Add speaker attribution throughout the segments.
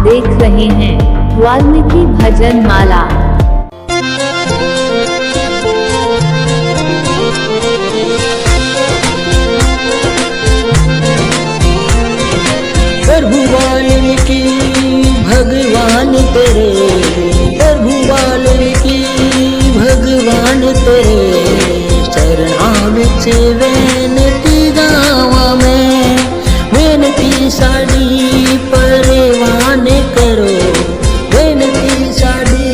Speaker 1: देख रहे हैं वाल्मीकि भजन माला।
Speaker 2: प्रभु वाल्मीकि भगवान तेरे, प्रभु वाल्मीकि भगवान तेरे चरणां विच बेनती गावां मैं, बेनती साडी परवान करो, बेनती साडी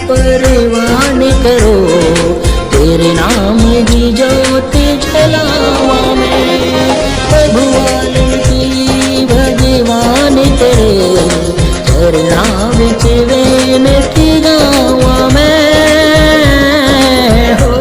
Speaker 2: परवान करो, तेरे नाम की ज्योत जलावां मैं। प्रभु वाल्मीकि भगवान तेरे चरणां विच बेनती गावां मैं हो।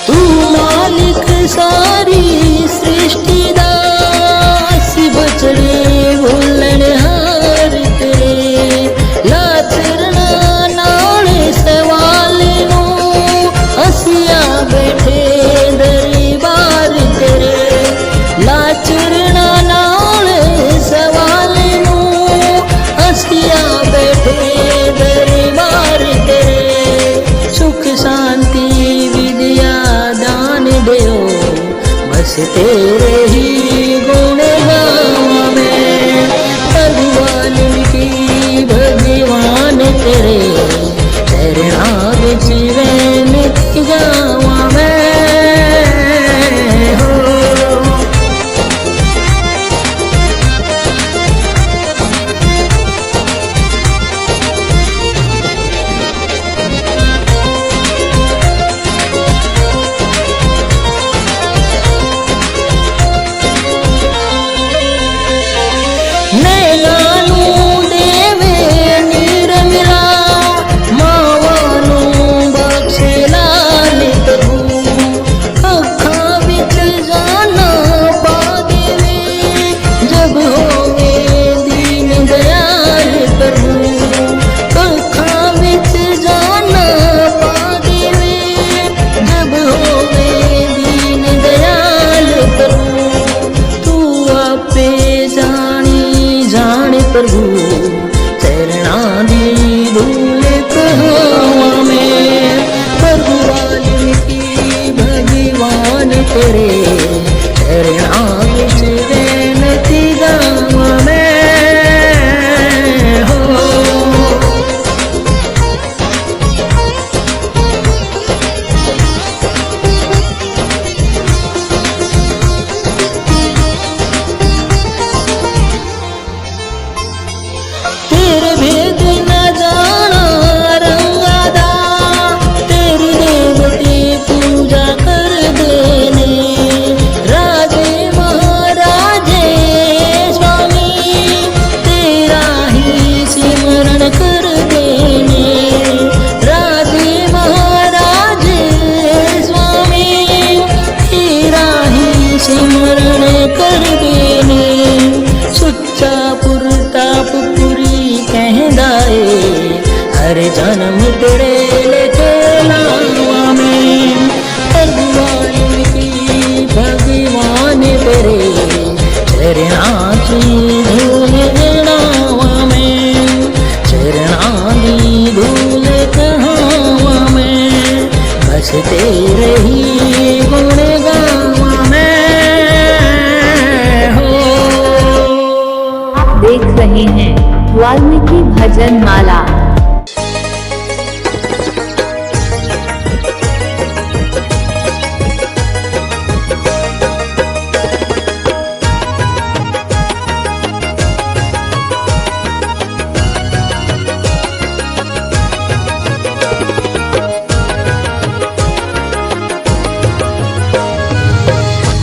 Speaker 2: तू मालिक सारी सृष्टि दा, असी बछड़े भुल्लण हार तेरे, लाचरना नाल सवाल नूं हसिया बैठे दरबार तेरे, लाचरना नाल सवाल नूं हसिया बैठे दरबार तेरे, सुख शांति विद्या दान देओ, बस तेरे ही गुण गावां मैं। प्रभु वाल्मीकि भगवान तेरे चरणां विच बेनती गावां मैं हो। नैनानू देवे निर्मला, मावानू बख्शे लाल प्रभु, अखां विच जाना पा देवे, जब होवे दीन दयाल प्रभु, अखां विच जाना पा देवे, जब होवे दीन दयाल प्रभु, तू आपे जानी जान प्रभु, चरणां दी धूल कहावां मैं। प्रभु वाल्मीकि भगवान तेरे चरणां विच बेनती गावां मैं हो। तेरे भेद न जाना रंगा दा, तेरी देवती पूजा कर देने, राजे महाराजे स्वामी तेरा ही सिमरन कर देने, राजे महाराजे स्वामी तेरा ही सिमरन कर देने, सुच्चा पुरताप पुरी कहदा ए, हर जन्म तेरे लेके लावां मैं। प्रभु वाल्मीकि भगवान तेरे चरणां की धूल जलावां मैं, चरणां दी धूल कहावां मैं, बस तेरे ही गुण गावां मैं हो।
Speaker 1: देख रहे हैं वाल्मीकि भजन माला।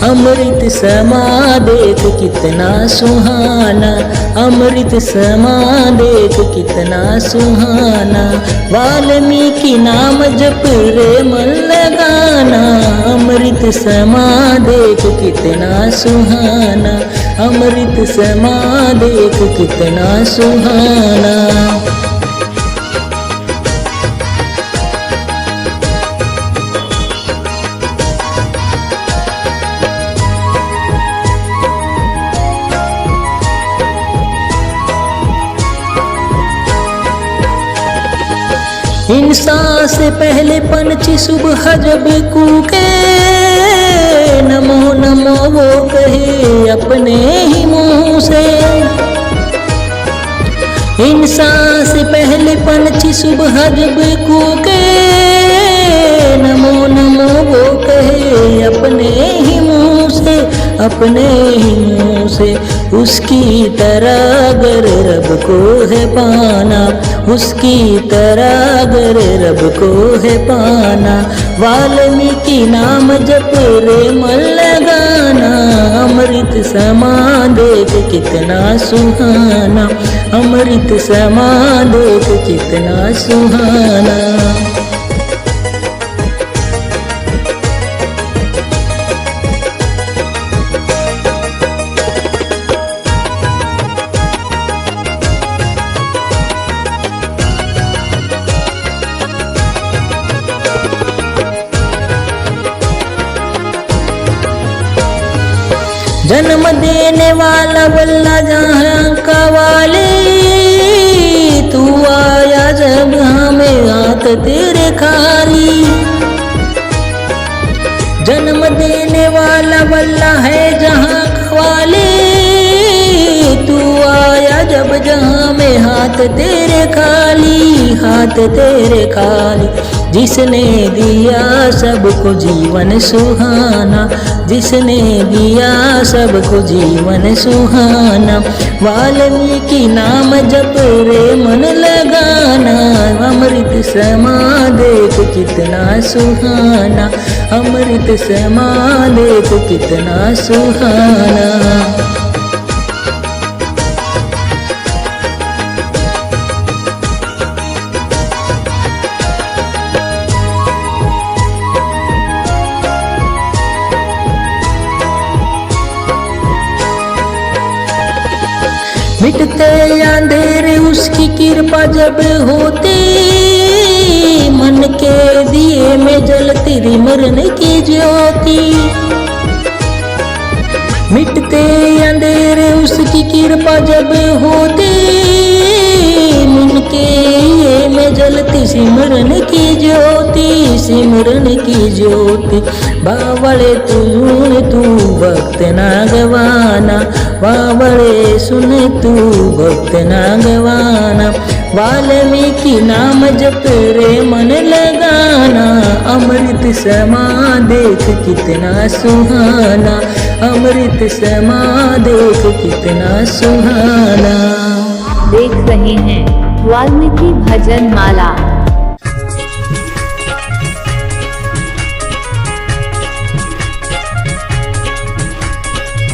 Speaker 2: अमृत समा देख कितना सुहाना, अमृत समा देख कितना सुहाना, वाल्मीकि नाम जप रे मन लगाना, अमृत समा देख कितना सुहाना, अमृत समा देख कितना सुहाना। इंसान से पहले पंछी सुबह जब कूके, नमो नमो वो कहे अपने ही मुंह से। इंसान से पहले पंछी सुबह जब कूके, नमो नमो वो कहे अपने ही मुंह से, अपने ही मुंह से। उसकी तरह अगर रब को है पाना, उसकी तरह अगर रब को है पाना, वाल्मीकि नाम जप रे मन लगाना। अमृत समा देख कितना सुहाना, अमृत समा देख कितना सुहाना। जन्म देने वाला वल्ला जहाँ का वाले, तू आया जब हमें हाथ तेरे खाली। जन्म देने वाला वल्ला है जहाँ का वाले, तू आया जब जहाँ में हाथ तेरे खाली, हाथ तेरे खाली। जिसने दिया सबको जीवन सुहाना, जिसने दिया सबको जीवन सुहाना। वाल्मीकि नाम जप रे मन लगाना, अमृत समा देख कितना सुहाना, अमृत समा देख कितना सुहाना। मिटते अंधेरे उसकी कृपा जब होती, मन के दिए में जलती मरण की ज्योति। मिटते अंधेरे उसकी कृपा जब होती, मन के दिए में जलती सिमरन की ज्योति, सिमरन की ज्योति। बावड़े तू भक्त ना गवाना, बावड़े सुन तू भक्त ना गवाना। वाल्मीकि नाम जप रे मन लगाना, अमृत समा देख कितना सुहाना, अमृत समा देख कितना सुहाना।
Speaker 1: देख रहे हैं वाल्मीकि भजन माला।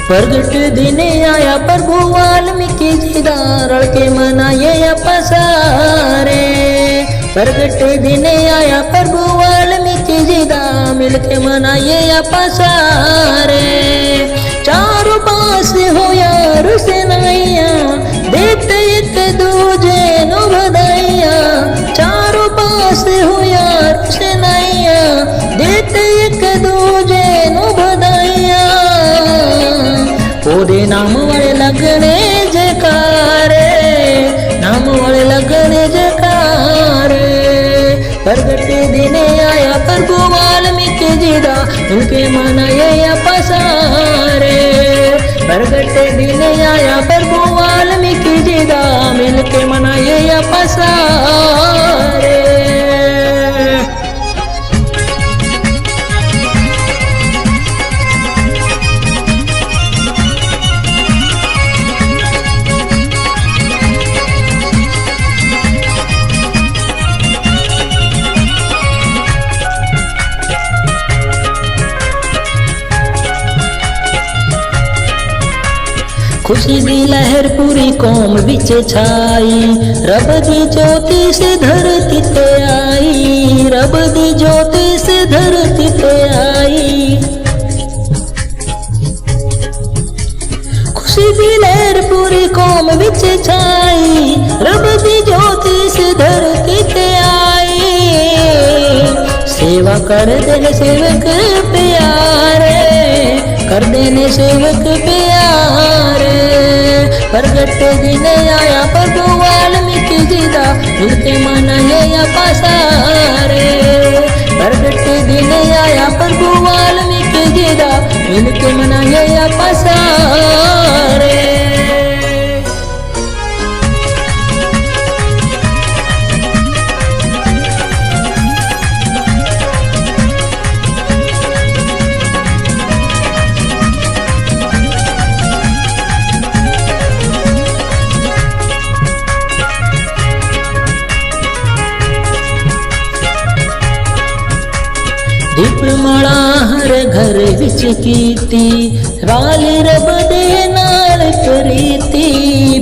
Speaker 2: प्रगट दिन आया प्रभु वाल्मीकि जी दारण के मनाए पसारे। प्रगट दिन आया प्रभु वाल्मीकि जी दा मिल के मनाए पसारे। चारों पास हो यार से नैया, देते एक दूजे नो बधाइया। चारों पास हो यार से नैया, देते एक दूजे नो बधाइया। ओदे नाम वाले लगने जकारे, नाम वाले लगने जकारे। प्रगट दिन आया प्रभु वाल्मीकि जी दा उनके मनाए पसारे। प्रगट दिन आया प्रभु वाल्मीकि जी दा मिल के मनाए पसारे। खुशी दी लहर पूरी कौम बिच छाई, रब दी ज्योति से धरती ते आई, रब दी ज्योति से धरती ते आई। खुशी दी लहर पूरी कौम बिच छाई, रब दी ज्योति से धरती ते आई। सेवा कर देने सेवक प्यारे, कर देने सेवक प्यारे। प्रगट दिन आया प्रभु वाल्मीकि जी दा मिल के मनाए पसारे। मिलके मनाइए आपस सारे। दीपमाला हर घर विच कीती, पाली रब दे नाल प्रीति,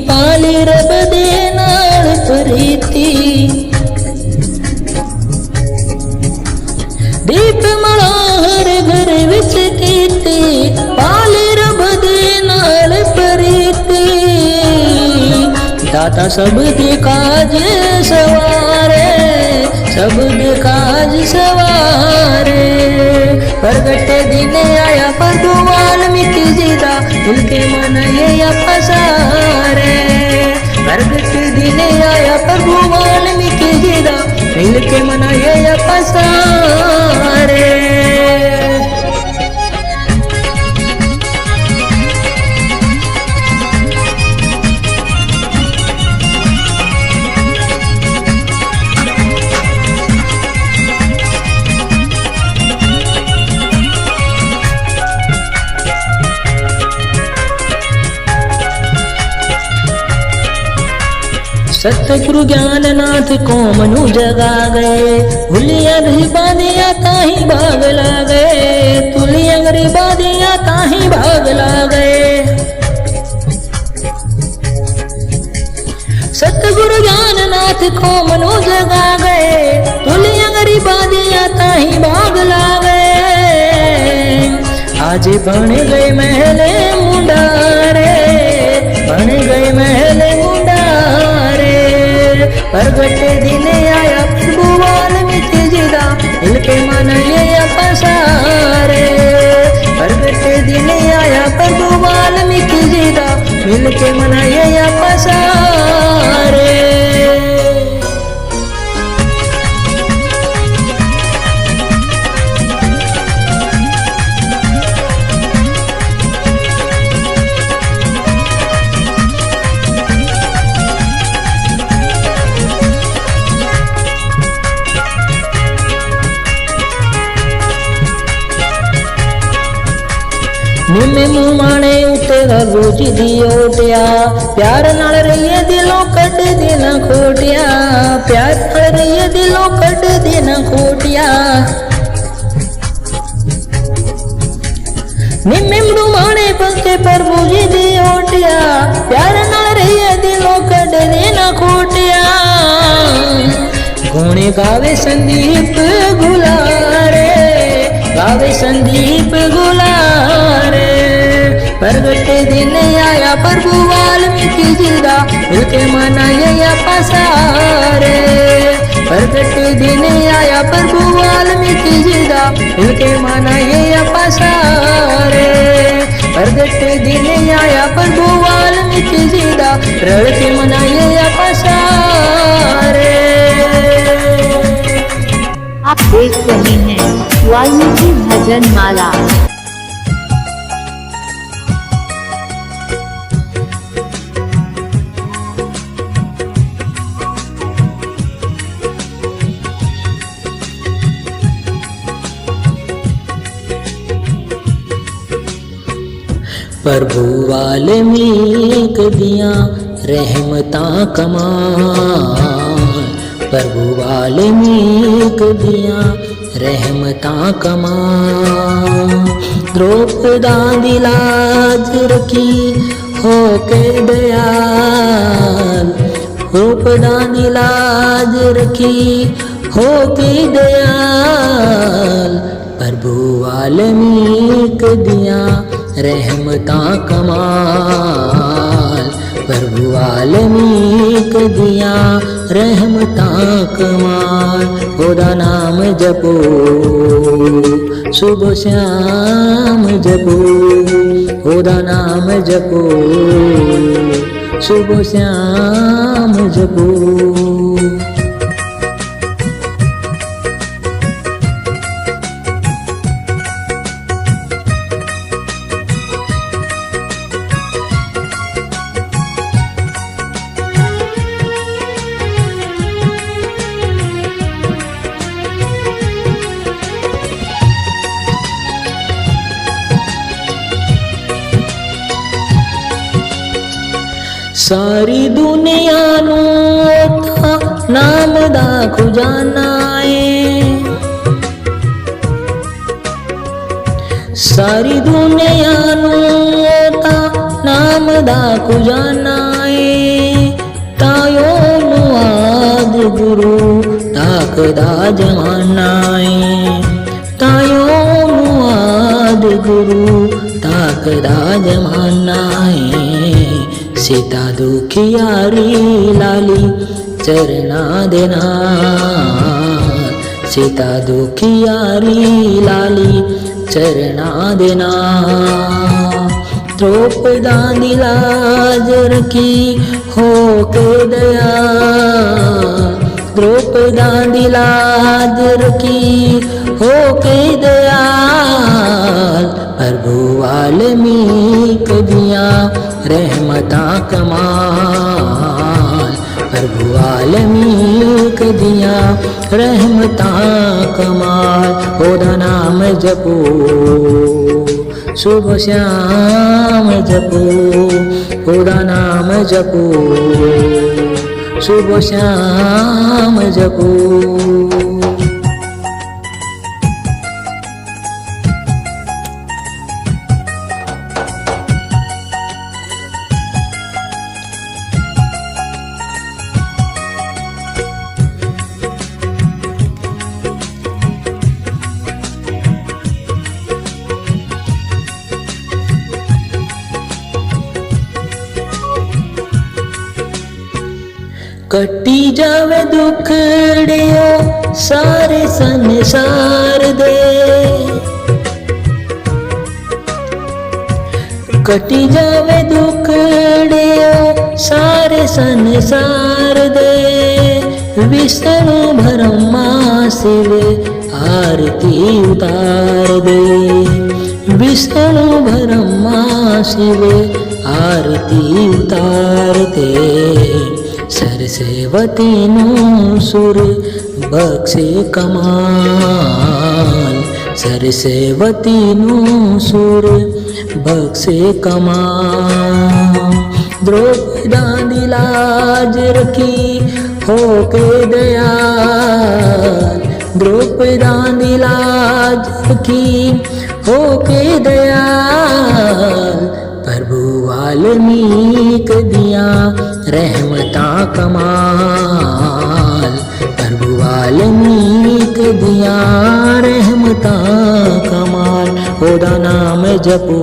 Speaker 2: पाली रब दे नाल प्रीति। दीपमाला हर घर विच कीती, पाली रब दे नाल प्रीति। दाता सब दे काज सवारे, सब दे काज सवारे। प्रगट दिन आया प्रभु वाल्मीकि जी दा, मिलके मनाइए आपस सारे। प्रगट दिन आया प्रभु वाल्मीकि जी दा, मिलके मनाइए आपस सारे। सतगुरु ज्ञाननाथ कौम नु जगा गए, भूलिया भी बादिया ताही भाग ला गए, तुलिया गरी बादिया ताही भाग ला गए। सतगुरु ज्ञाननाथ कौम नु जगा गए, तुलिया गरी बादिया ताही भाग ला गए। आज बन गए महले मुंडारे, बन गए महले मुंडारे। प्रगट दिन आया प्रभु वाल्मीकि जी दा, मिलके मनाइए आपस सारे। प्रगट दिन आया प्रभु वाल्मीकि जी दा, मिलके मनाइए आपस सारे। निम्मे मुँह माने उते रोज दी ओटिया, प्यार नाल रहिए दिलों कट देना खोटिया, प्यार नाल रहिए दिलों कट देना खोटिया। निम्मे मुँह माने पक्के प्रभु जी दी ओटिया, प्यार नाल रहिए दिलों कट देना खोटिया। गुणे गावे संदीप गुलारे, गावे संदीप गुलारे। प्रगट दिन आया प्रभु वाल्मीकि जी दा, मिलके मनाइए आपस सारे। प्रगट दिन आया प्रभु वाल्मीकि जी दा, मिलके मनाइए आपस सारे। प्रगट दिन आया प्रभु वाल्मीकि जी दा, रल के मनाइए आपस सारे।
Speaker 1: आप देख रहे हैं वाल्मीकि भजन माला।
Speaker 2: प्रभु वाल्मीकि दियां रहमतां कमाल, प्रभु वाल्मीकि दियां रहमतां कमाल। द्रौपदा दी लाज रखी होके दयाल, द्रौपदा दी लाज रखी होके दयाल। प्रभु वाल्मीकि दियां रहमतां कमाल, प्रभु वाल्मीकि दियां रहमतां कमाल। ओदा नाम जपो सुबह श्याम जपो, ओदा नाम जपो सुबह श्याम जपो। सारी दुनियाનું નામ દાખું જાનાએ, सारी दुनियाનું નામ દાખું જાનાએ, તાયોનું આદિ ગુરુ તાકદા જમાનાએ, તાયોનું આદિ ગુરુ તાકદા જમાનાએ, सीता दुखियारी लाली चरना देना, सीता दुखियारी लाली चरना देना, द्रौपदा लाज रखी हो के दया, द्रौपदा लाज रखी हो के दया, प्रभु वाल्मीक दिया रहमता कमाल, प्रभु वाल्मीक दिया रहमता कमाल, ओदा नाम जपो शुभ श्याम जपो, ओदा नाम जपो शुभ श्याम जपो। कटी जावे दुखड़ियो सारे संसार दे, कटी जावे दुखड़ियो सारे संसार दे, विष्णु ब्रह्मा शिव आरती उतार दे, विष्णु ब्रह्मा शिव आरती उतार दे, सरस्वती नु सुर बख्शे कमाल, सरस्वती नु सुर बख्शे कमाल, द्रौपदा लाज रखी हो के दयाल, द्रौपदा लाज रखी हो के दयाल, प्रभु वाल्मीक दिया रहमता कमाल, प्रभु वाल्मीक दिया रहमता कमाल, ओदा नाम जपो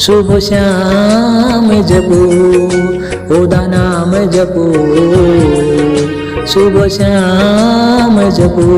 Speaker 2: शुभ श्याम जपो, ओदा नाम जपो शुभ श्याम जपो।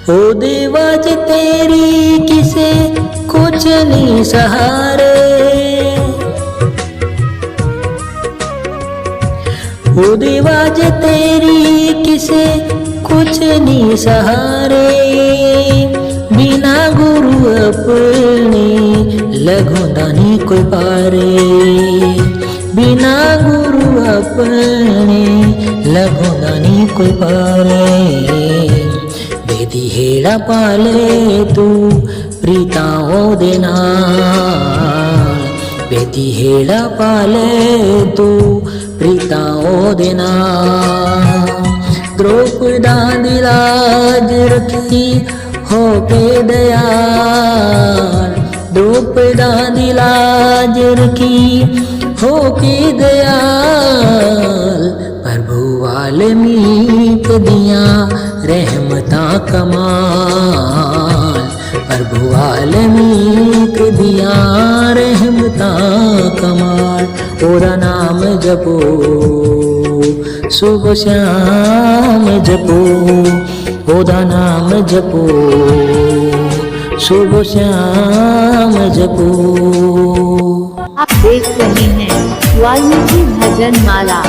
Speaker 2: ओ देवाज तेरी किसे कुछ नहीं सहारे, ओ देवाज तेरी किसे कुछ नहीं सहारे, बिना गुरु अपने लघुदानी कोई पारे, बिना गुरु अपने लघुदानी कोई पारे, बेदी हेड़ा पाले तू प्रीताओं देना, बेदी हेड़ा पाले तू प्रीताओं देना, द्रौपदा लाज रखी हो के दयाल, द्रौपदा लाज रखी हो के दयाल, प्रभु वाल्मीक दिया रहमता कमाल, प्रभु वाल्मीक दिया रहमता कमाल, ओदा नाम जपो शुभ श्याम जपो, ओदा नाम जपो शुभ श्याम जपो।
Speaker 1: आप देख रहे हैं वाल्मीकि भजन माला।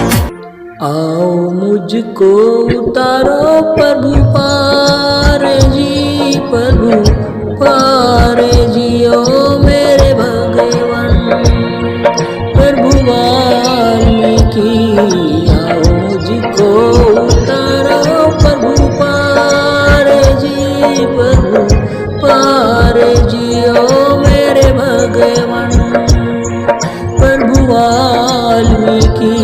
Speaker 2: आओ मुझको उतारो प्रभु पार जी, प्रभु पार जियो मेरे भगवान। प्रभु वाल्मीकि आओ मुझको उतारो प्रभु पार जी, प्रभु पार जियो मेरे भगवान। प्रभु वाल्मीकि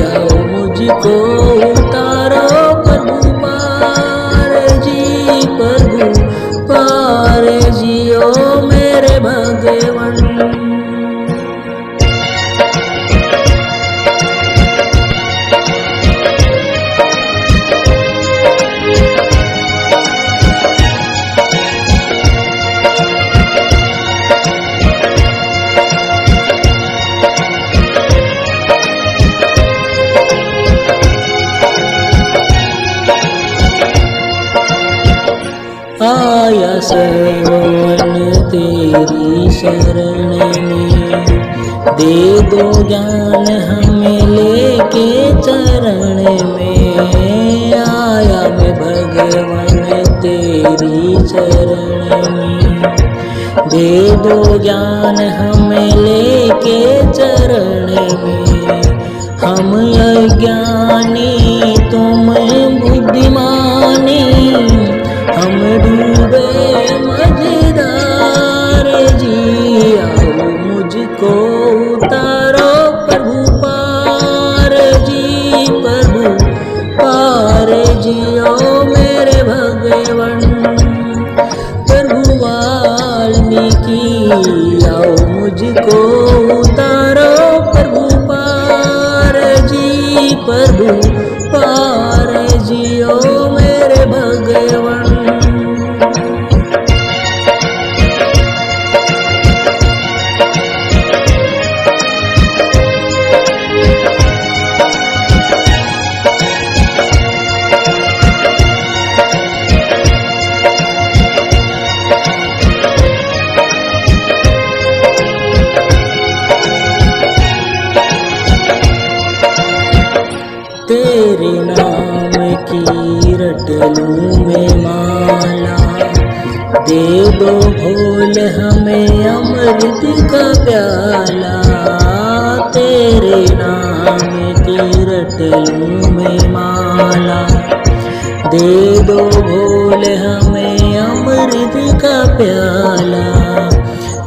Speaker 2: आओ मुझको उतारो प्रभु पार जी, प्रभु पार जियो मेरे भगवान। आया श्रवण तेरी शरण में, दे दो ज्ञान हमें लेके चरण में। आया मैं भगवान तेरी शरण में, दे दो ज्ञान हमें लेके चरण में। हम अज्ञानी तुम बुद्धिमानी, हम डूबे मझधार जी। आओ मुझको उतारो प्रभु पार जी, प्रभु पार जियो मेरे भगवान। प्रभु वाल्मीकि आओ मुझको उतारो प्रभु पार जी, प्रभु पार जियो मेरे भगवान। तेरे नाम की रट लूं मैं माला, दे दो भोल हमें अमृत का प्याला। तेरे नाम की रट लूं मैं माला, दे दो भोल हमें अमृत का प्याला।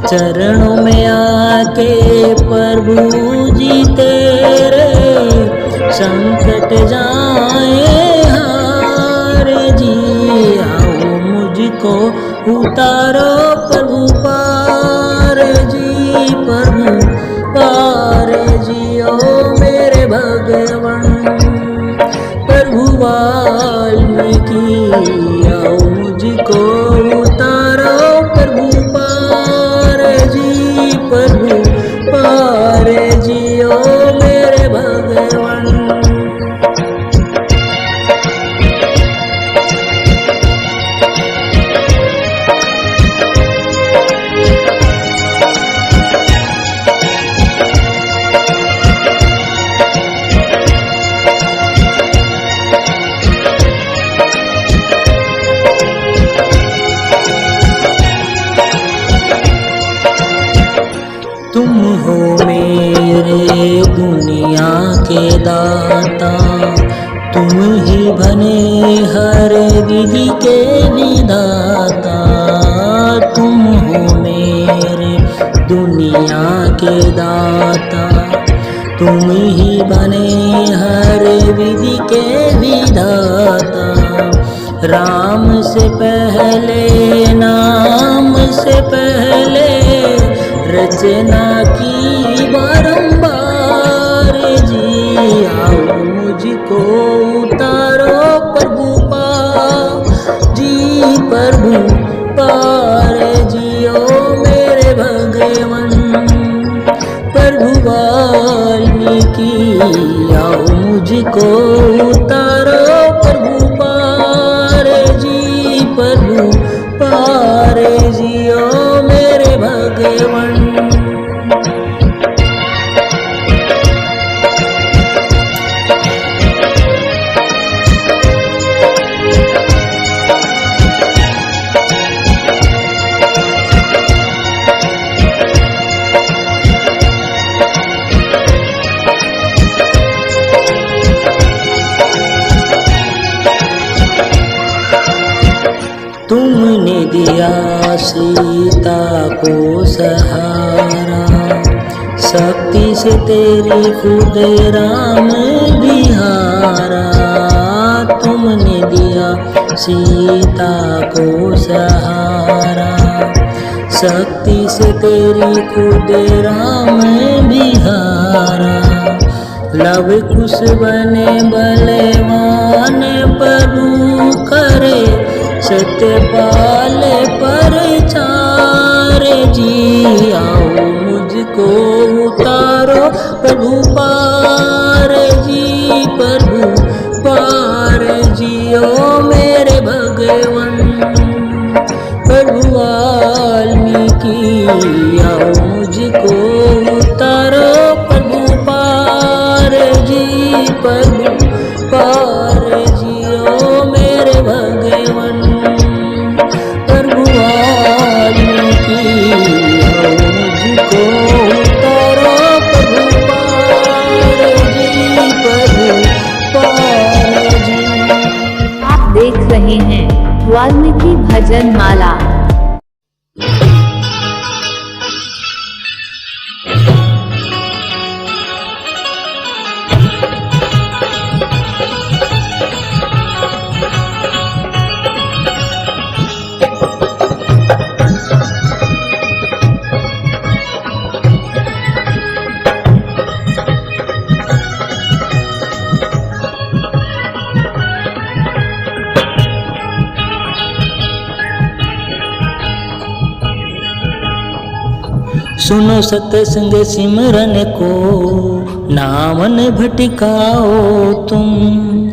Speaker 2: चरणों में आके प्रभु जी तेरे, संकट जाए हार जी। आओ मुझको उतारो प्रभु पार जी, प्रभु पार जियो मेरे भगवान। प्रभु वाल्मीकि आओ मुझको उतारो प्रभु पार जी, प्रभु पार जियो मेरे भगवान। तुम हो मेरे दुनिया के दाता, तुम ही बने हर विधि के विधाता। तुम हो मेरे दुनिया के दाता, तुम ही बने हर विधि के विधाता। राम से पहले नाम से पहले रचना की बारंबार जी। आओ मुझको उतारो प्रभु पार जी, प्रभु पार जियो मेरे भगवान। प्रभु वाल्मीकि आओ मुझको उतारो प्रभु पार जी, प्रभु पार जियो मेरे भगवान। तुमने दिया सीता को सहारा, शक्ति से तेरी खुद राम बिहारा। तुमने दिया सीता को सहारा, शक्ति से तेरी खुद राम बिहारा। लव कुश बने बलवान प्रभु करे, सत्यपाल परचार जी। आओ मुझको उतारो प्रभु पार जी, प्रभु पार जी। ओ मेरे भगवन प्रभु वाल्मीकि, आओ मुझको उतारो प्रभु पार जी, प्रभु पार जी। ओ मेरे भगवन प्रभु वाल्मीकि, आओ मुझको उतारो प्रभु पार जी, प्रभु पार जी।
Speaker 1: आप देख रहे हैं वाल्मीकि भजन माला।
Speaker 2: सुनो सत्संग सिमरन को, नामन भटकाओ तुम।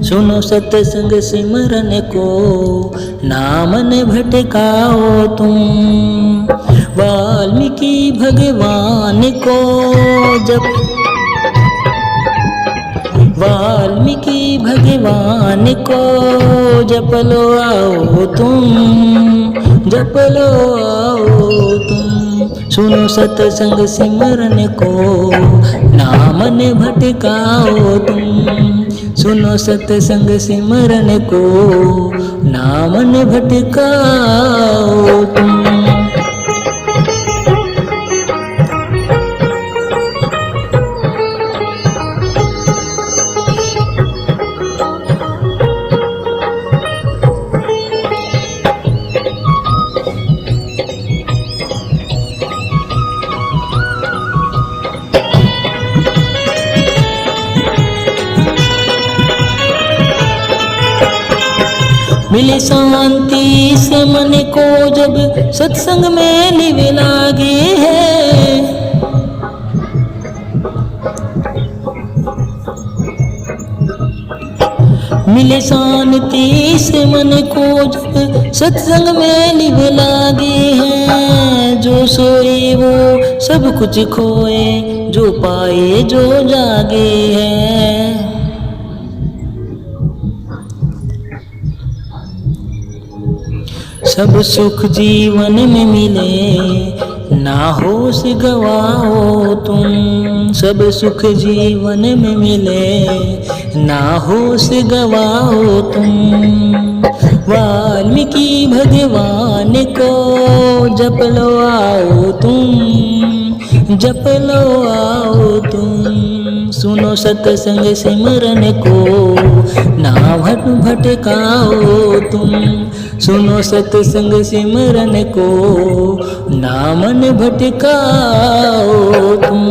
Speaker 2: सुनो सत्संग सिमरन को, नामन भटकाओ तुम। वाल्मीकि भगवान को जप, वाल्मीकि भगवान को जप लो आओ तुम, जप लो आओ तुम। सुनो सत्संग सिमरन को, नामन भटकाओ तुम। सुनो सत्संग सिमरन को, नामन भटकाओ तुम। मिले शांति से मन को जब सत्संग में लिवे लागे है। मिले शांति से मन को जब सत्संग में लिवे लागे हैं। जो सोए वो सब कुछ खोए, जो पाए जो जागे हैं। सब सुख जीवन में मिले, ना होश गवाओ तुम। सब सुख जीवन में मिले, ना होश गवाओ तुम। वाल्मीकि भगवान को जप लो आओ तुम, जप लो आओ तुम। सुनो सत्संग सिमरन को, ना भटकाओ तुम। सुनो सत्संग सिमरन को, ना मन भटकाओ तुम।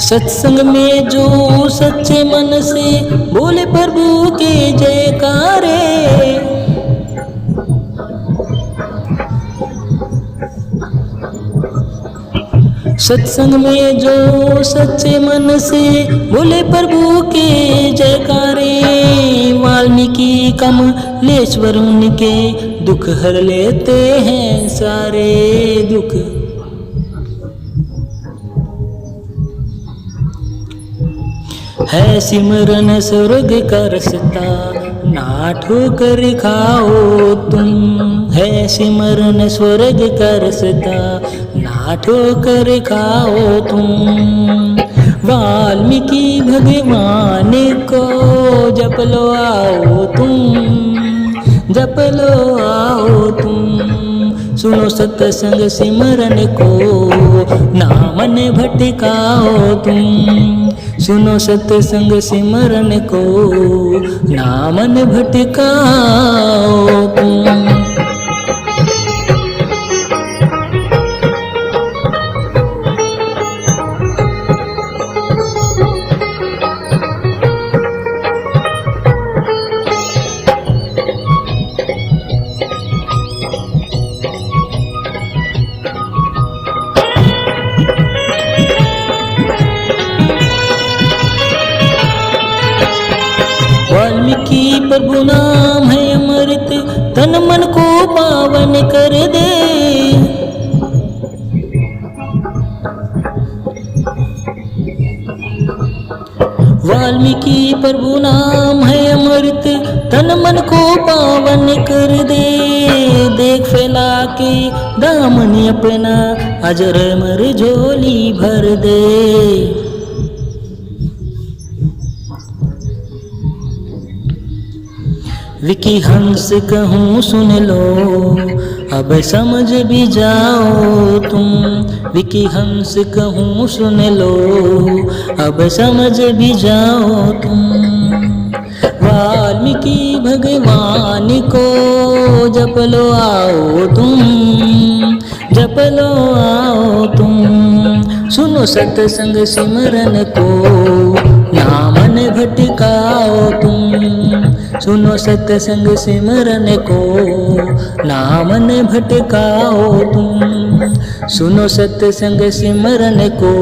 Speaker 2: सत्संग में जो सच्चे मन से बोले प्रभु के जयकारे। सत्संग में जो सच्चे मन से बोले प्रभु के जयकारे। वाल्मीकि कमलेश्वर उनके दुख हर लेते हैं सारे दुख। है सिमरन स्वर्ग का रास्ता, ना ठोकर खाओ तुम। है सिमरन स्वर्ग का रास्ता, ना ठोकर खाओ तुम। वाल्मीकि भगवान को जप लो आओ तुम, जप लो आओ तुम। सुनो सत्संग सिमरन को, ना मन भटकाओ तुम। सुनो सत्संग सिमरन को, ना मन भटकाओ तुम। वाल्मीकि प्रभु नाम है अमृत, तन मन को पावन कर दे। वाल्मीकि प्रभु नाम है अमृत, तन मन को पावन कर दे। देख फैला के दामन अपना, अजर मर झोली भर दे। विकी हंस कहूँ सुन लो, अब समझ भी जाओ तुम। विकी हंस कहूँ सुन लो, अब समझ भी जाओ तुम। वाल्मीकि भगवान को जप लो आओ तुम, जप लो आओ तुम। सुनो सत्संग सिमरन को, ना मन भटकाओ तुम। सुनो सत्संग सिमरन को, ना मन भटकाओ तुम। सुनो सत्संग सिमरन को,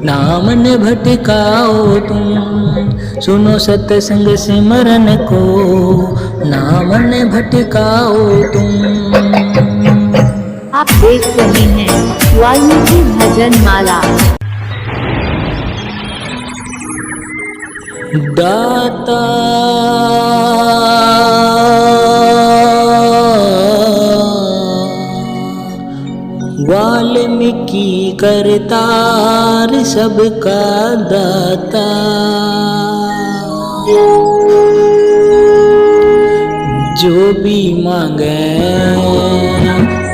Speaker 2: ना मन भटकाओ तुम। सुनो सत्संग सिमरन को, ना मन भटकाओ तुम।
Speaker 1: आप देख रहे हैं वाल्मीकि भजन माला।
Speaker 2: दाता वाल्मीकि करतार सबका दाता। जो भी मांगे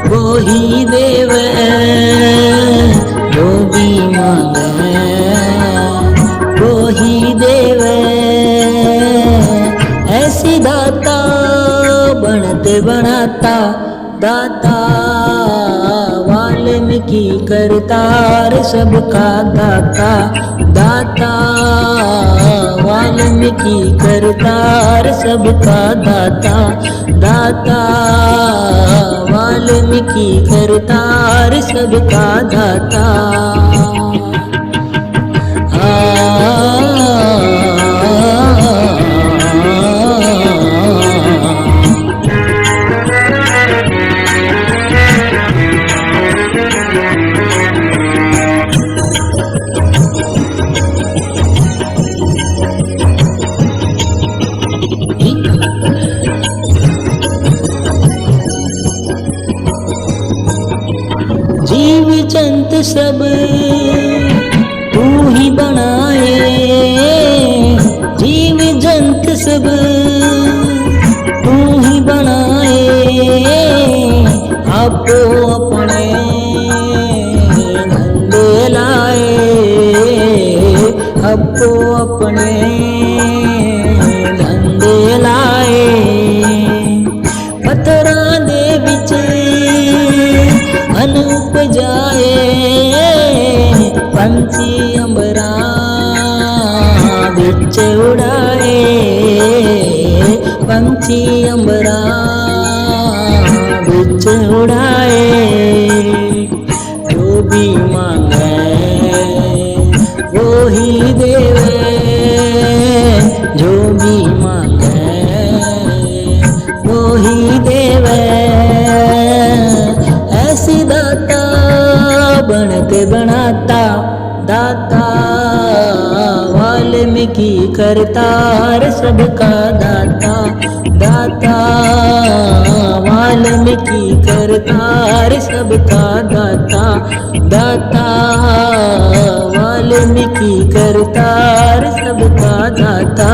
Speaker 2: वो ही देवे, जो भी मांगे वो ही देवे। ऐसी दाता बनते बनाता, दाता वाल्मीकि करतार सबका दाता। दाता वाल्मीकि करतार सबका दाता। दाता वाल्मीकि करतार सबका दाता। जीव जंत सब तू ही बनाए, जीव जंत सब तू ही बनाए। आपको अपने धंधे लाए, आपको अपने धंधे लाए। पतरा दे बिच अनूप जाए, पंछी अंबरा बिच उड़ाए। पंछी अंबरा बिच उड़ाए। जो भी मांगे वो ही देवे, जो भी मांगे वो ही देवे। ऐसी दाता बनते बनाता, दाता वाल्मीकि करतार सबका दाता दाता वाल्मीकि करतार सबका दाता दाता वाल्मीकि करतार सबका दाता।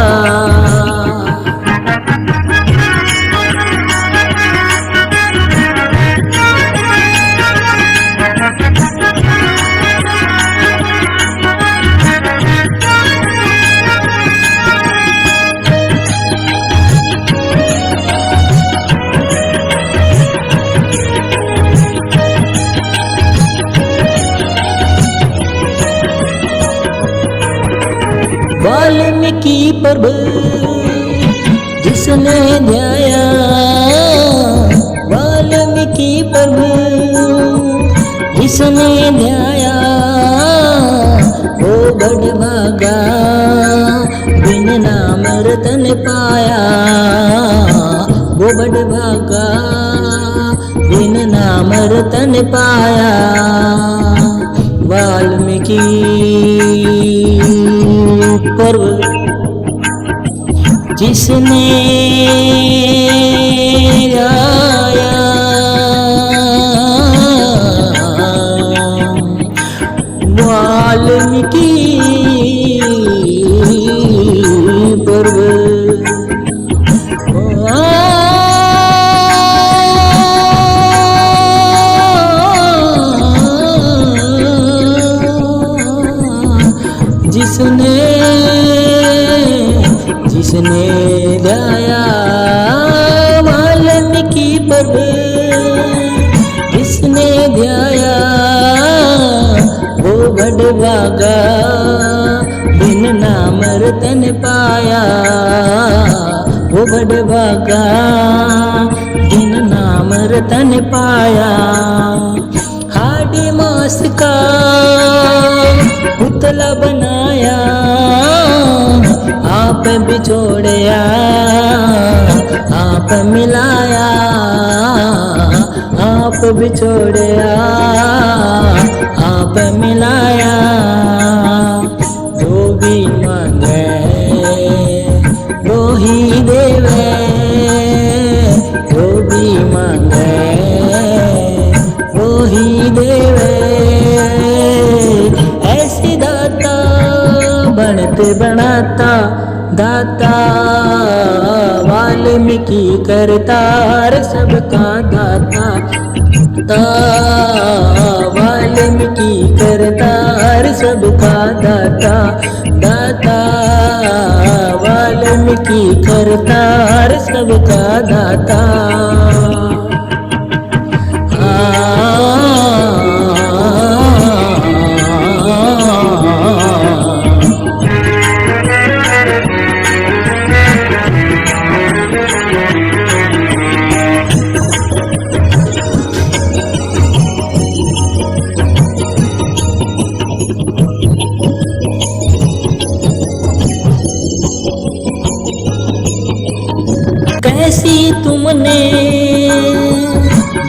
Speaker 2: वाल्मीकि प्रभु जिसने ध्याया वाल्मीकि प्रभु जिसने ध्याया वो बड़ भागा बिन नाम रतन पाया वो बड़ भागा बिन नाम रतन पाया। वाल्मीकि पर्व जिसने गाया वाल्मीकि पर्व जिसने गाया वाल्मीकि पर्व जिसने ध्याया वो बड़ भागा बिन नाम रतन पाया वो बड़ भागा बिन नाम रतन पाया। हाडी मास का पुतला बनाया आप बिछोड़या आप मिलाया आप बिछोड़या आप मिलाया। जो भी मांगे वो ही देवे जो भी मांगे वो ही देवे। ऐसी दाता बनते बनाता दाता वाल्मीकि करतार सबका दाता दाता वाल्मीकि करतार सबका दाता दाता वाल्मीकि करतार सबका दाता। कैसी तुमने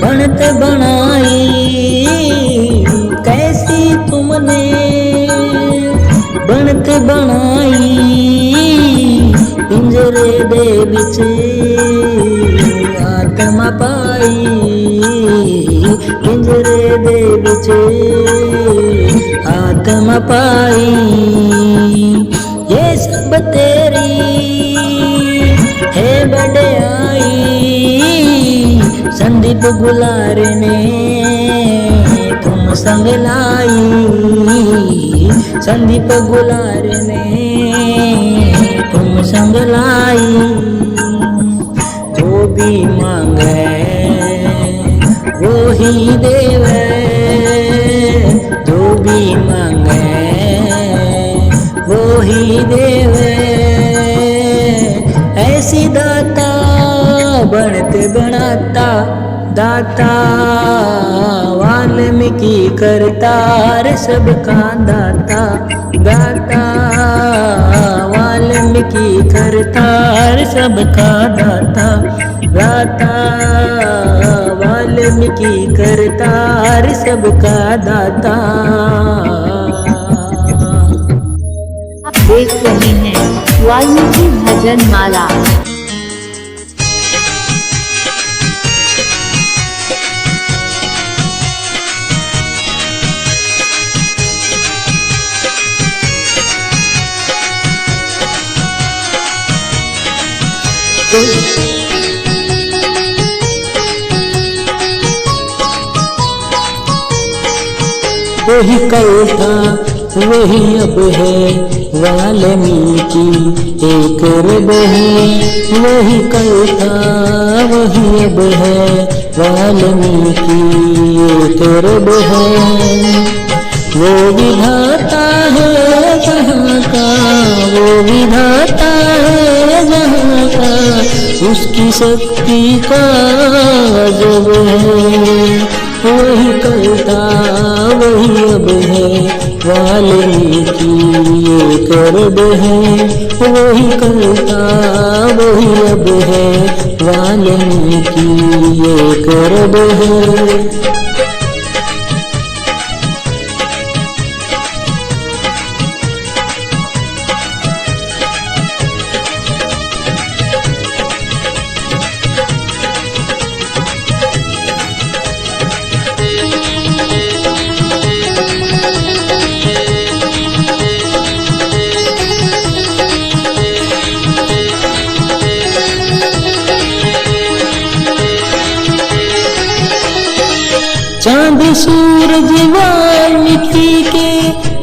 Speaker 2: बनत बनाई कैसी तुमने बनत बनाई पिंजरे दे विच आत्मा पाई पिंजरे दे विच आत्मा पाई। ये सब तेरी है बड़ाई संदीप गुलार ने तुम संग लाई संदीप गुलार ने तुम संग लाई। जो भी मांगे वो ही देवे जो भी मांगे वो ही देवे। ऐसी दाता बनते बनाता दाता वाल्मीकि करतार सबका दाता दाता वाल्मीकि करतार सबका दाता दाता वाल्मीकि करतार सबका दाता।
Speaker 1: आप देख रहे हैं वाल्मीकि भजन माला।
Speaker 2: वही कल था वही अब है वाल्मीकि एक रब है। वही कल था वही अब है वाल्मीकि एक रब है। वो विधाता है जहाँ का, वो विधाता है जहाँ का, उसकी शक्ति का जब है। वही कल था वही अब है वाल्मीकि एक रब है। वही कल था वही अब है वाल्मीकि एक रब है। चांद सूरज वाल्मीकि के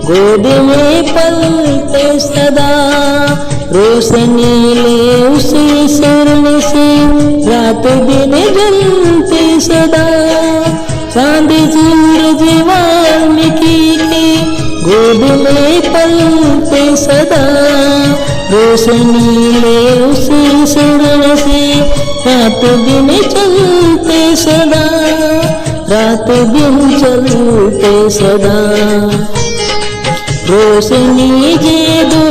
Speaker 2: गोद में पलते सदा, रोशनी ले उसे शरण से रात दिन जलते सदा। चांद सूरज वाल्मीकि के गोद में पलते सदा, रोशनी ले उसे शरण से रात दिन चलते सदा, रात दिन चलते सदा। रोशनी जे दो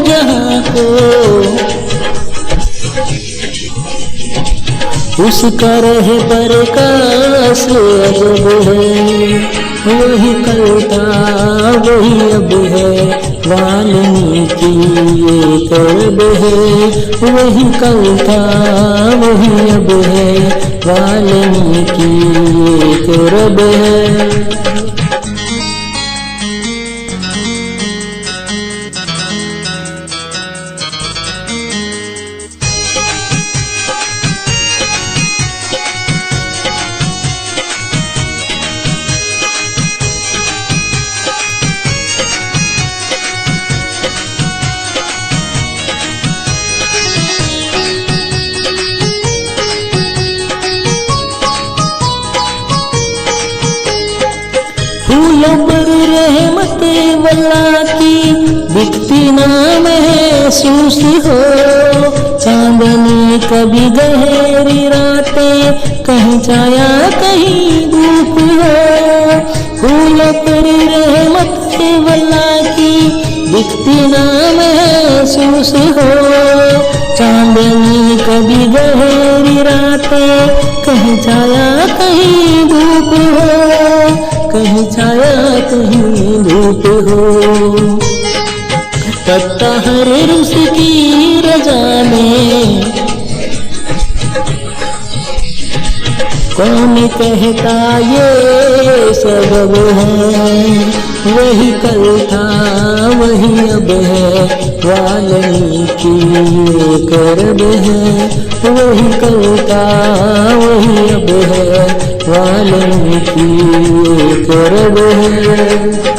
Speaker 2: जहाँ को, उसका रहे प्रकाश अजब है। वही कल था वही अब है वाल्मीकि एक रब है। वही कल था वही अब है वाल्मीकि एक रब है। फूलों पर रहमत वल्ला की दिखती ना महसूस हो। चांदनी कभी गहरी रातें, कहीं छाया कहीं धूप हो। फूलों पर रहमत वल्ला की दिखती ना महसूस हो। चांदनी कभी गहरी रातें, कहीं छाया कहीं धूप हो, कहीं छाया कहीं धूप हो। पत्ता हर उसकी रजा में, कौन कहता ये सबब है। वही कल था वही अब है वाल्मीकि एक रब है। वही कल था वही अब है वाल्मीकि एक रब है।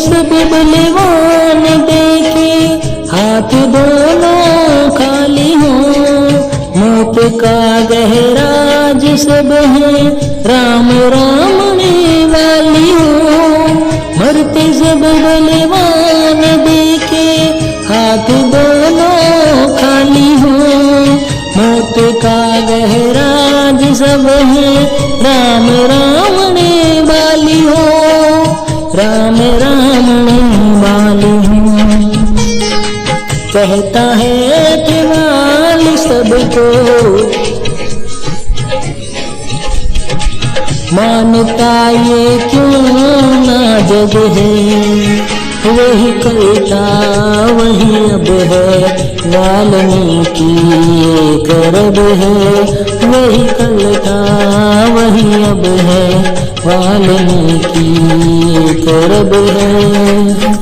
Speaker 2: सब बलवान देखे हाथ दोनों खाली हो। मौत का गहराज सब है राम राम ने वाली हो। मरते सब बलवान देखे हैं राम राम ने बाली हो, राम राम ने बाली हो। कहता है कि वाली सबको मानता ये क्यों ना जग है, वही करता वही अब है वाल्मीकि ये करब है, वही करता वही अब है वाल्मीकि ये करब है।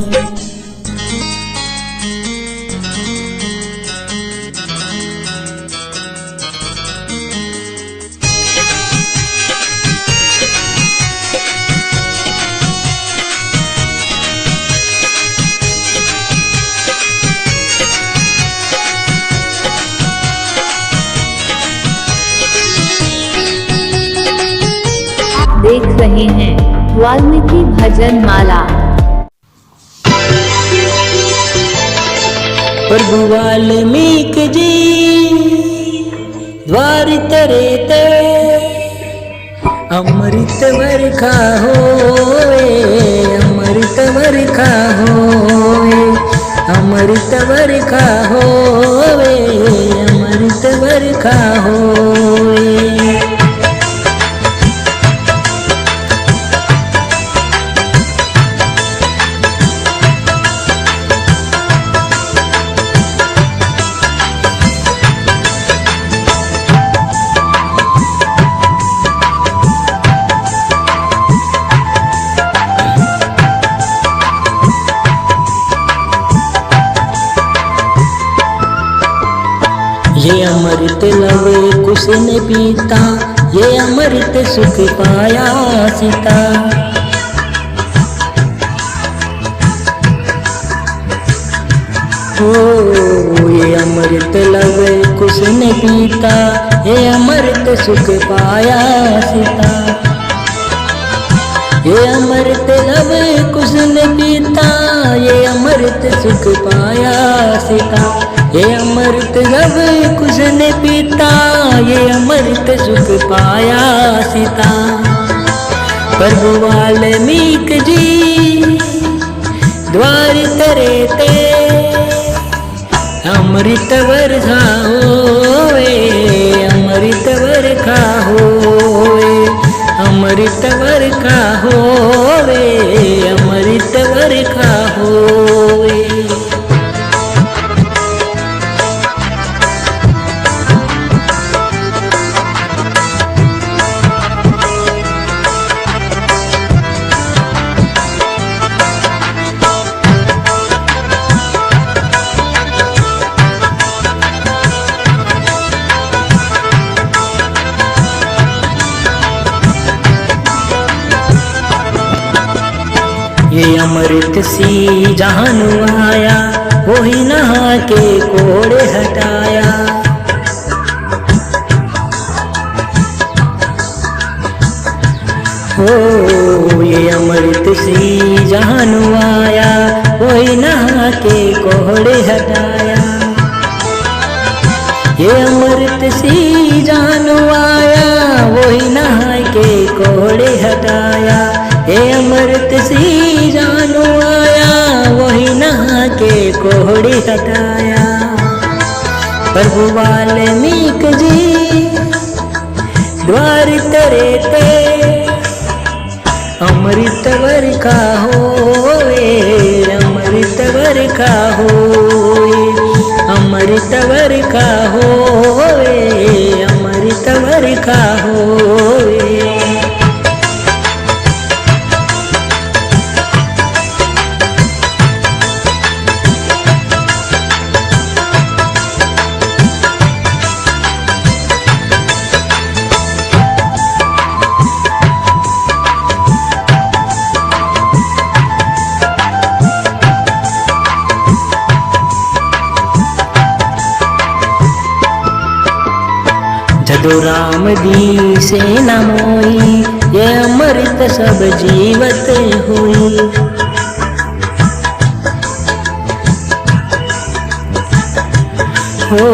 Speaker 1: देख रहे हैं वाल्मीकि भजन माला।
Speaker 2: प्रभु वाल्मीकि जी द्वार तरे ते अमृत वर्षा होए, अमृत वर्षा होए, अमृत वर्षा होए, अमृत वर्षा होए। ये अमृत लवे कुश ने पीता, ये अमृत सुख पाया सीता। ओ ये अमृत लवे कुश ने पीता, ये अमृत सुख पाया सीता। ये अमृत लवे कुश ने पीता, ये अमृत सुख पाया सीता। ये अमृत लव कुश ने पीता, ये अमृत सुख पाया सीता। प्रभु वाल्मीकि जी द्वार तरे ते अमृत वर्षा होए, अमृत वर्षा होए, अमृत वर्षा होए, अमृत वर्षा होए। ये अमृत सी जहान आया, वही नहा के कोड़े हटाया। ओ ये अमृत सी जहान आया, वही नहा के कोड़े हटाया। ये अमृत सी जान आया, वही नहा के कोड़े हटाया। ये अमृत सी जानो आया, वही नहा के कोहड़ी हटाया। प्रभु वाल्मीकि जी द्वार तरे ते अमृत वर्षा होए, अमृत वर्षा होए, अमृत वर्षा होए, अमृत वर्षा होए। जदो राम दी सेना मोई, ये अमृत सब जीवत हुई। हो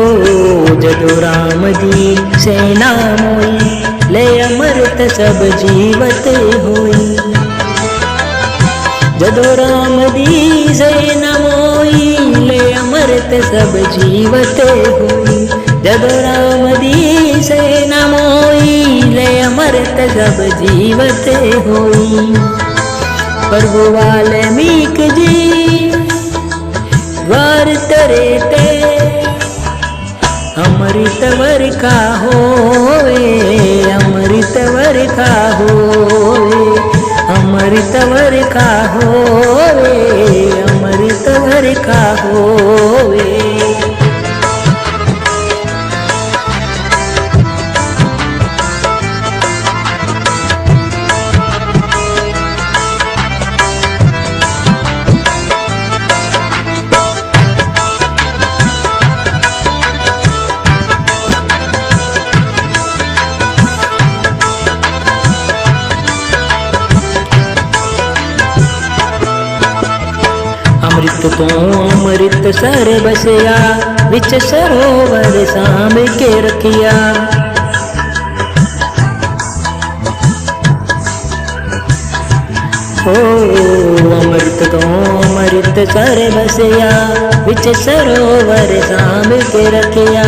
Speaker 2: जदो राम दी सेना मोई, ले अमृत सब जीवत होई। जदो राम दी से न मोई ले अमृत सब जीवत होई। जदो राम दी से न मोई ले अमृत सब जीवत होई। प्रभु वाल्मीक जी द्वार तरे ते अमृत वर्षा होवे। अमृत वर्षा होवे। अमृत वर्षा होवे। अमृत वर्षा होवे। अमृत तो अमृत सर बसया विच सरोवर सांभ के रखिया। ओ अमृत तो अमृत सर बसया विच सरोवर सांभ के रखिया।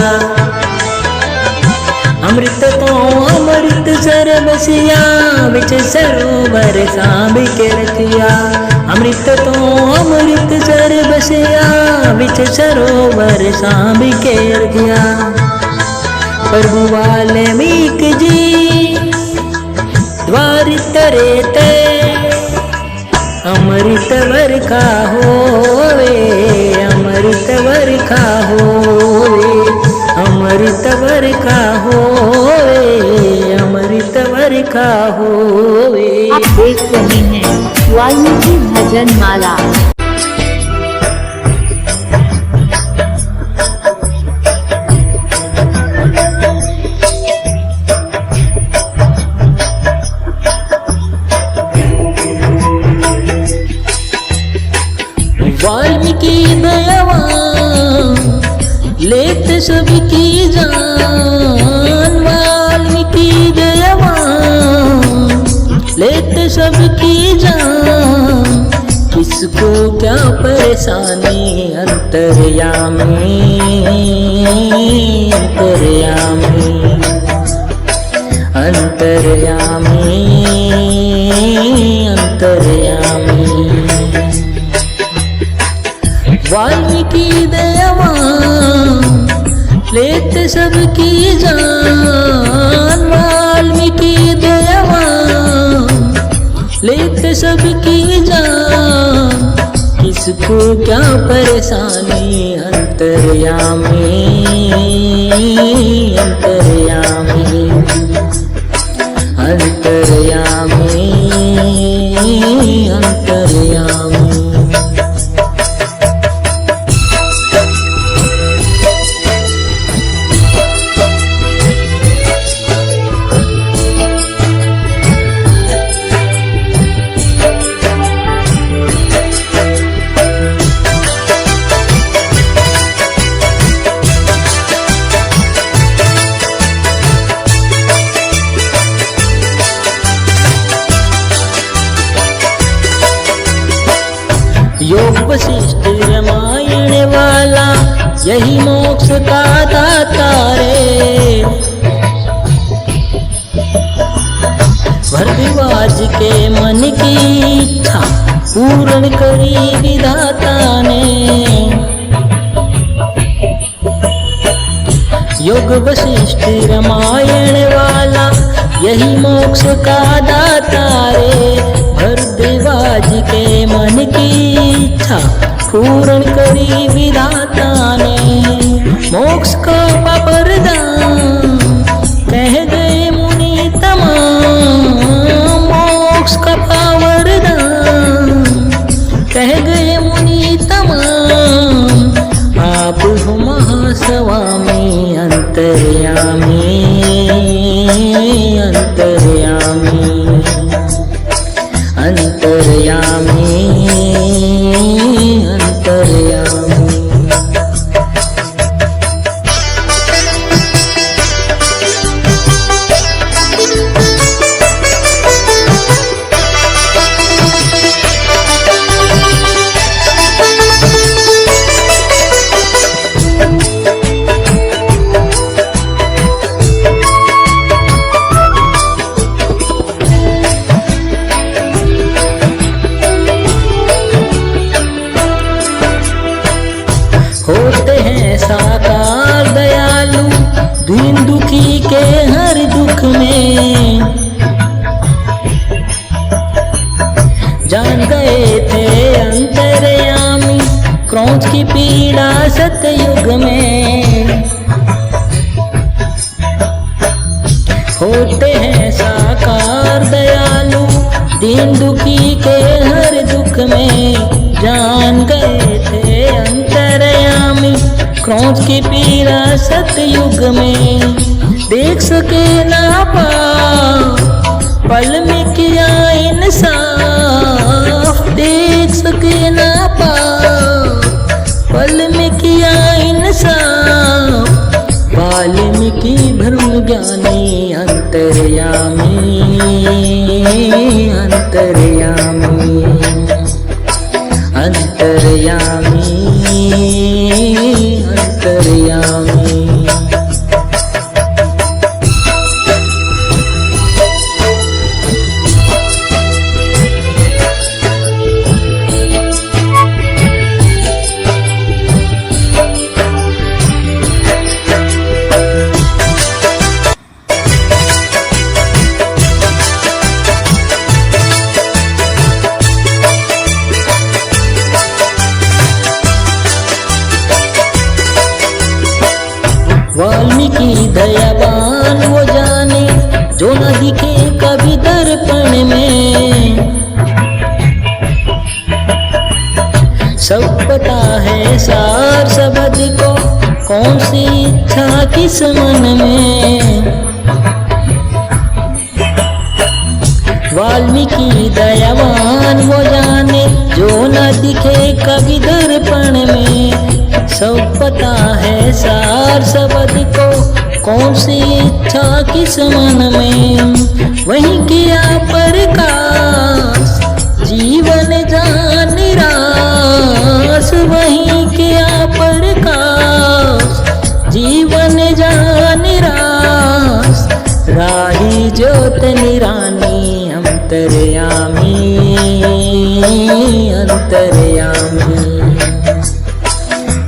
Speaker 2: अमृत तो अमृत सर बसिया विच सरोवर सांभ के रखिया। अमृत तो अमृत सर बसिया विच सरोवर सांभ के रखिया। प्रभु वाल्मीक जी द्वार तरे ते अमृत वर्षा होवे। अमृत वर्षा होवे। अमृत वर्षा होवे। अमृत वर्षा होवे।
Speaker 1: आप देख रहे हैं वाल्मीकि भजन माला।
Speaker 2: वाल्मीकि दयावान लेत सबकी जान। वाल्मीकि दयावान लेत सबकी जान। किसको क्या परेशानी अंतर्यामी। अंतर्यामी। अंतर्यामी। अंतर्यामी। वाल्मीकि दयावान लेत सबकी जान। वाल्मीकि दयावान लेत सबकी जान। किसको क्या परेशानी अंतर्यामी। अंतर्यामी। अंतर्यामी। अंतर्यामी। योग वशिष्ठ रामायण वाला यही मोक्ष का दाता रे। भरद्वाज के मन की इच्छा पूर्ण करी विधाता ने। योग वशिष्ठ रामायण वाला यही मोक्ष का दाता रे। भरद्वाज के मन की इच्छा पूर्ण करी विधाता ने। मोक्ष का वरदान कह गए मुनि तमाम। मोक्ष का वरदान कह गए मुनि तमाम। आप हो महास्वामी अंतर्यामी। अंतर्यामी। अंतर्यामी। अंतर्यामी। थे अंतर्यामी, क्रोध की पीड़ा सतयुग में। होते हैं साकार दयालु, दीन दुखी के हर दुख में जान गए थे अंतर्यामी, क्रोध की पीड़ा सतयुग में। देख सके ना पाप, पल में किया इंसाफ, देख सके ना पाप, पल में किया इंसाफ। वाल्मीकि ब्रह्म ज्ञानी अंतर्यामी, अंतर्यामी, अंतर्यामी, अंतर्यामी। वाल्मीकि दयावान वो जाने, जो न दिखे कभी दर्पण में। सब पता है सार शब्द को, कौन सी इच्छा किस मन में। वाल्मीकि दयावान वो जाने, जो न दिखे कभी दर्पण में। सब पता है सार शब्द को, कौन सी इच्छा किस मन में। वही किया प्रकाश, जीवन जान निराश, वही किया प्रकाश, जीवन जान निराश। राही ज्योत निरानी अंतर्यामी, अंतर्यामी,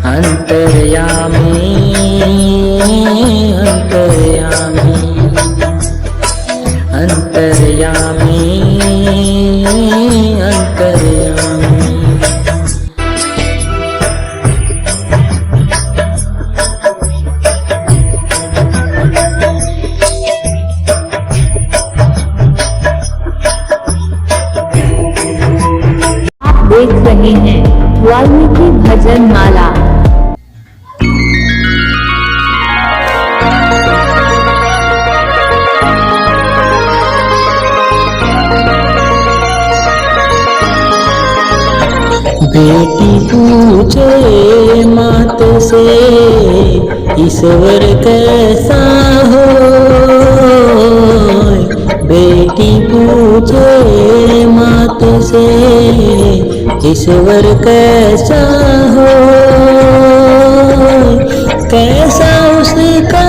Speaker 2: अंतर्यामी, अंतर्यामी, अंतर्यामी, अंतर्यामी।
Speaker 1: आप देख रहे हैं वाल्मीकि भजन माला।
Speaker 2: बेटी पूछे मात से, ईश्वर कैसा हो। बेटी पूछे मात से, ईश्वर कैसा हो। कैसा उसका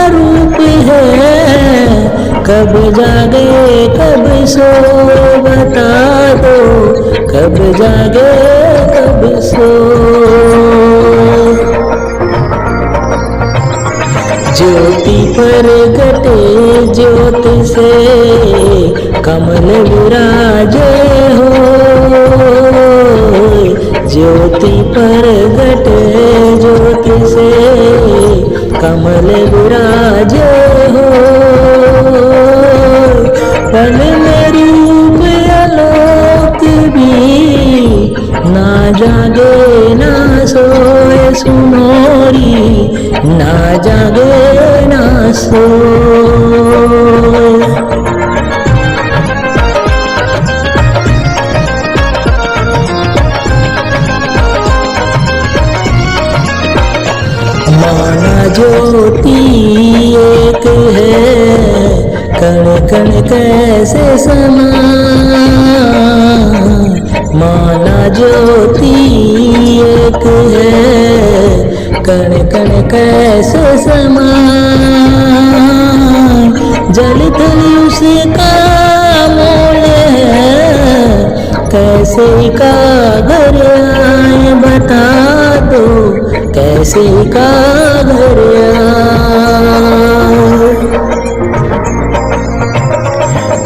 Speaker 2: रूप है, कब जागे कब सो, बता दो कब जागे कब सो। ज्योति प्रगटे ज्योत से, कमल विराजे हो। ज्योति प्रगटे ज्योत से, कमल विराजे हो। पल में रूप आलोक भी, ना जागे ना सोए सुनोरी, ना जागे ना सोए। माना ज्योति एक है, कण कण कैसे समा। माना ज्योति एक है, कण कण कैसे समा। जल थल उसका मोल है, कैसे का घर आए बता दो, कैसे का घर आए।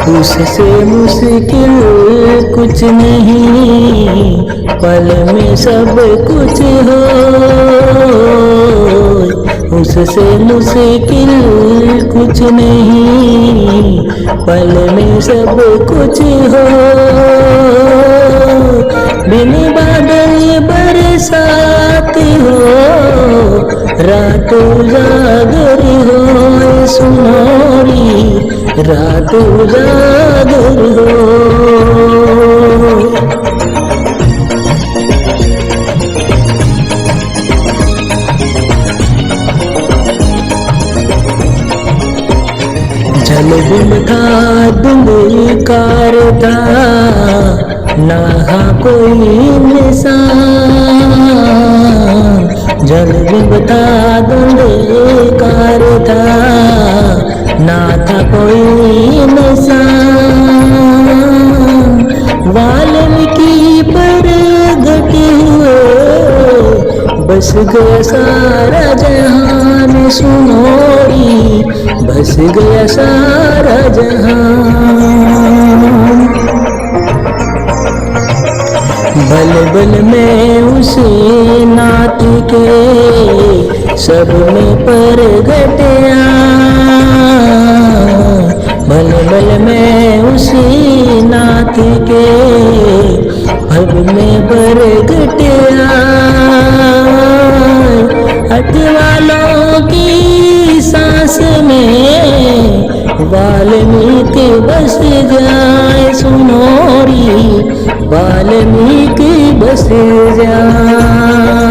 Speaker 2: उससे मुश्किल कुछ नहीं, पल में सब कुछ हो। उससे मुश्किल कुछ नहीं, पल में सब कुछ हो। बिन बादल बरसात हो, रात उजागर हो, सुनोरी रात उजागर हो। जल बिन था धुंधकार था, ना कोई निशान। जल बिन था धुंधकार था, ना था कोई निशान। वाल्मीकि पर घटे हुए बस गया सारा जहान, सुनोरी बस गया सारा जहान। बल बल में उसे नाथ के सब में पर घटिया। बल बल में उसी नाथ के भव में पर घटिया। हट वालों की सांस में वाल्मीकि बस जाए, सुनोरी वाल्मीकि बस जाए।